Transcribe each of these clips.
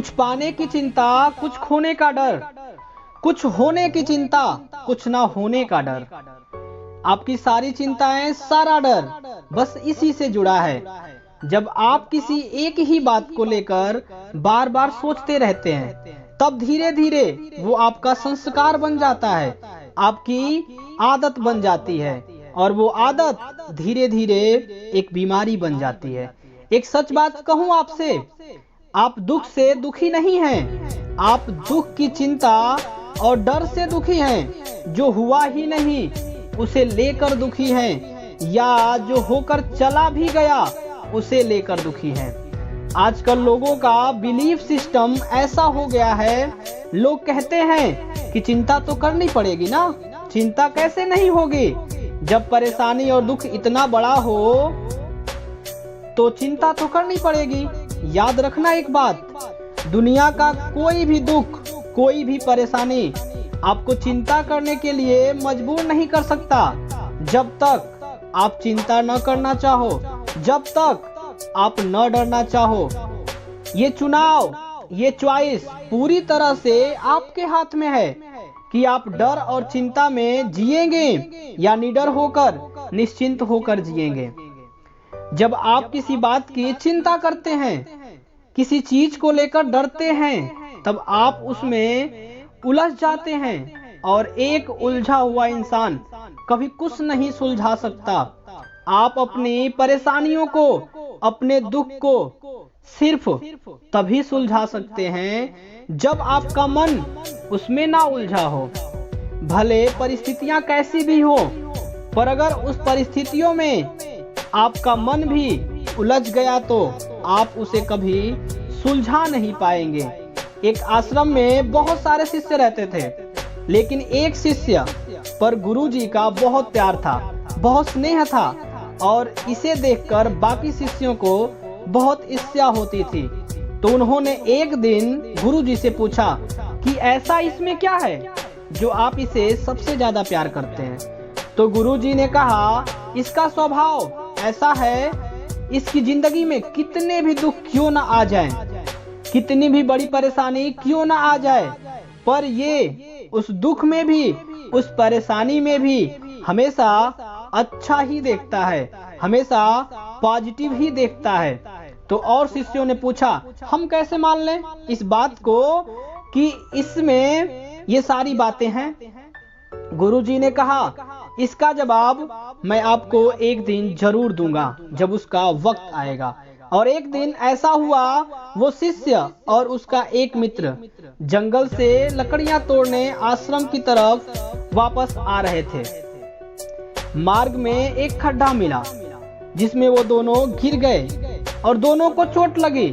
कुछ पाने की चिंता, कुछ खोने का डर, कुछ होने की चिंता, कुछ ना होने का डर। आपकी सारी चिंताएं, सारा डर बस इसी से जुड़ा है। जब आप किसी एक ही बात को लेकर बार बार सोचते रहते हैं, तब धीरे धीरे वो आपका संस्कार बन जाता है, आपकी आदत बन जाती है, और वो आदत धीरे धीरे एक बीमारी बन जाती है। एक सच बात कहूं आपसे, आप दुख से दुखी नहीं हैं, आप दुख की चिंता और डर से दुखी हैं। जो हुआ ही नहीं उसे लेकर दुखी हैं, या जो होकर चला भी गया उसे लेकर दुखी हैं। आजकल लोगों का बिलीफ सिस्टम ऐसा हो गया है, लोग कहते हैं कि चिंता तो करनी पड़ेगी ना, चिंता कैसे नहीं होगी। जब परेशानी और दुख इतना बड़ा हो तो चिंता तो करनी पड़ेगी। याद रखना एक बात, दुनिया का कोई भी दुख, कोई भी परेशानी आपको चिंता करने के लिए मजबूर नहीं कर सकता। जब तक आप चिंता न करना चाहो, जब तक आप न डरना चाहो। ये चुनाव, ये चॉइस पूरी तरह से आपके हाथ में है कि आप डर और चिंता में जिएंगे या निडर होकर, निश्चिंत होकर जिएंगे। जब आप किसी बात की चिंता करते हैं, किसी चीज को लेकर डरते हैं, तब आप उसमें उलझ जाते हैं, और एक उलझा हुआ इंसान कभी कुछ नहीं सुलझा सकता। आप अपनी परेशानियों को, अपने दुख को सिर्फ तभी सुलझा सकते हैं जब आपका मन उसमें ना उलझा हो। भले परिस्थितियां कैसी भी हो, पर अगर उस परिस्थितियों में आपका मन भी उलझ गया तो आप उसे कभी सुलझा नहीं पाएंगे। एक आश्रम में बहुत सारे शिष्य रहते थे, लेकिन एक शिष्य पर गुरुजी का बहुत प्यार था, बहुत स्नेह था, और इसे देखकर बाकी शिष्यों को बहुत ईर्ष्या होती थी। तो उन्होंने एक दिन गुरुजी से पूछा कि ऐसा इसमें क्या है जो आप इसे सबसे ज्यादा प्यार करते हैं। तो गुरुजी ने कहा, इसका स्वभाव ऐसा है, इसकी जिंदगी में कितने भी दुख क्यों ना आ जाएं, कितनी भी बड़ी परेशानी क्यों ना आ जाए, पर ये उस दुख में भी, उस परेशानी में भी हमेशा अच्छा ही देखता है, हमेशा पॉजिटिव ही देखता है। तो और शिष्यों ने पूछा, हम कैसे मान लें इस बात को कि इसमें ये सारी बातें हैं। गुरुजी ने कहा, इसका जवाब मैं आपको एक दिन जरूर दूंगा, जब उसका वक्त आएगा। और एक दिन ऐसा हुआ, वो शिष्य और उसका एक मित्र जंगल से लकड़ियां तोड़ने आश्रम की तरफ वापस आ रहे थे। मार्ग में एक खड्डा मिला जिसमें वो दोनों गिर गए और दोनों को चोट लगी।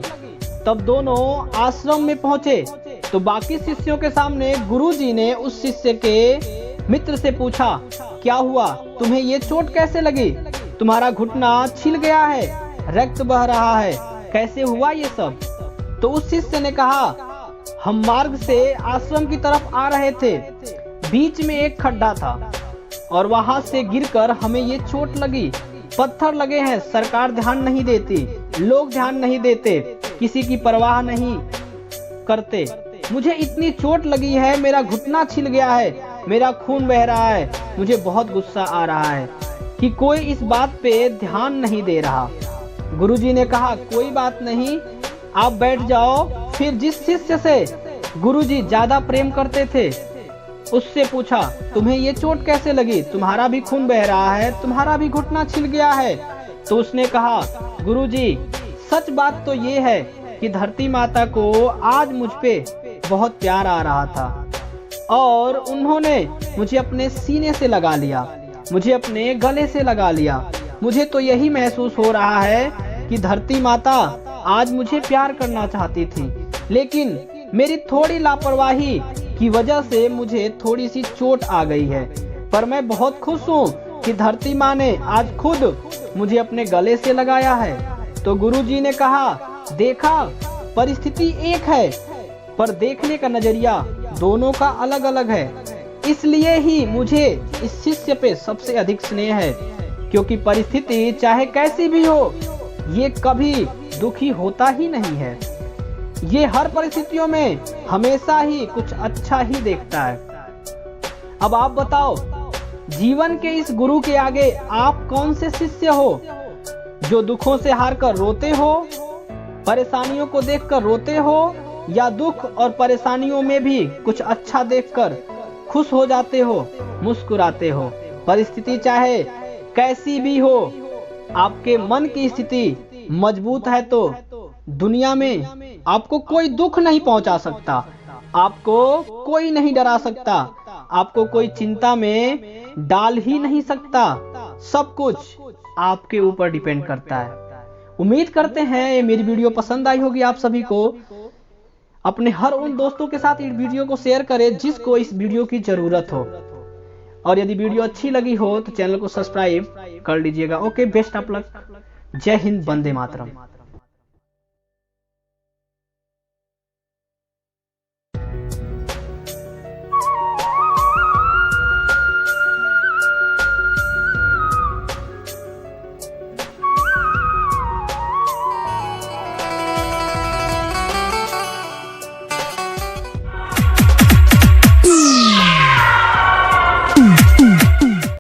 तब दोनों आश्रम में पहुंचे तो बाकी शिष्यों के सामने गुरुजी ने उस शिष्य के मित्र से पूछा, क्या हुआ, तुम्हें ये चोट कैसे लगी? तुम्हारा घुटना छिल गया है, रक्त बह रहा है, कैसे हुआ ये सब? तो उस शिष्य ने कहा, हम मार्ग से आश्रम की तरफ आ रहे थे, बीच में एक खड्डा था और वहां से गिरकर हमें ये चोट लगी। पत्थर लगे हैं, सरकार ध्यान नहीं देती, लोग ध्यान नहीं देते, किसी की परवाह नहीं करते। मुझे इतनी चोट लगी है, मेरा घुटना छिल गया है, मेरा खून बह रहा है, मुझे बहुत गुस्सा आ रहा है कि कोई इस बात पे ध्यान नहीं दे रहा। गुरुजी ने कहा, कोई बात नहीं, आप बैठ जाओ। फिर जिस शिष्य से गुरुजी ज्यादा प्रेम करते थे उससे पूछा, तुम्हें ये चोट कैसे लगी? तुम्हारा भी खून बह रहा है, तुम्हारा भी घुटना छिल गया है। तो उसने कहा, गुरुजी सच बात तो ये है कि धरती माता को आज मुझ पे बहुत प्यार आ रहा था और उन्होंने मुझे अपने सीने से लगा लिया, मुझे अपने गले से लगा लिया। मुझे तो यही महसूस हो रहा है कि धरती माता आज मुझे प्यार करना चाहती थी, लेकिन मेरी थोड़ी लापरवाही की वजह से मुझे थोड़ी सी चोट आ गई है। पर मैं बहुत खुश हूँ कि धरती माँ ने आज खुद मुझे अपने गले से लगाया है। तो गुरुजी ने कहा, देखा, परिस्थिति एक है पर देखने का नजरिया दोनों का अलग अलग है। इसलिए ही मुझे इस शिष्य पे सबसे अधिक स्नेह है, क्योंकि परिस्थिति चाहे कैसी भी हो, ये कभी दुखी होता ही नहीं है। ये हर परिस्थितियों में हमेशा ही कुछ अच्छा ही देखता है। अब आप बताओ, जीवन के इस गुरु के आगे आप कौन से शिष्य हो? जो दुखों से हार कर रोते हो, परेशानियों को देखकर रोते हो, या दुख और परेशानियों में भी कुछ अच्छा देखकर खुश हो जाते हो, मुस्कुराते हो? परिस्थिति चाहे कैसी भी हो, आपके मन की स्थिति मजबूत है तो दुनिया में आपको कोई दुख नहीं पहुंचा सकता, आपको कोई नहीं डरा सकता, आपको कोई चिंता में डाल ही नहीं सकता। सब कुछ आपके ऊपर डिपेंड करता है। उम्मीद करते हैं ये मेरी वीडियो पसंद आई होगी आप सभी को। अपने हर उन दोस्तों के साथ इस वीडियो को शेयर करें जिसको इस वीडियो की जरूरत हो। और यदि वीडियो अच्छी लगी हो तो चैनल को सब्सक्राइब कर लीजिएगा। Okay, best of luck. जय हिंद, वंदे मातरम।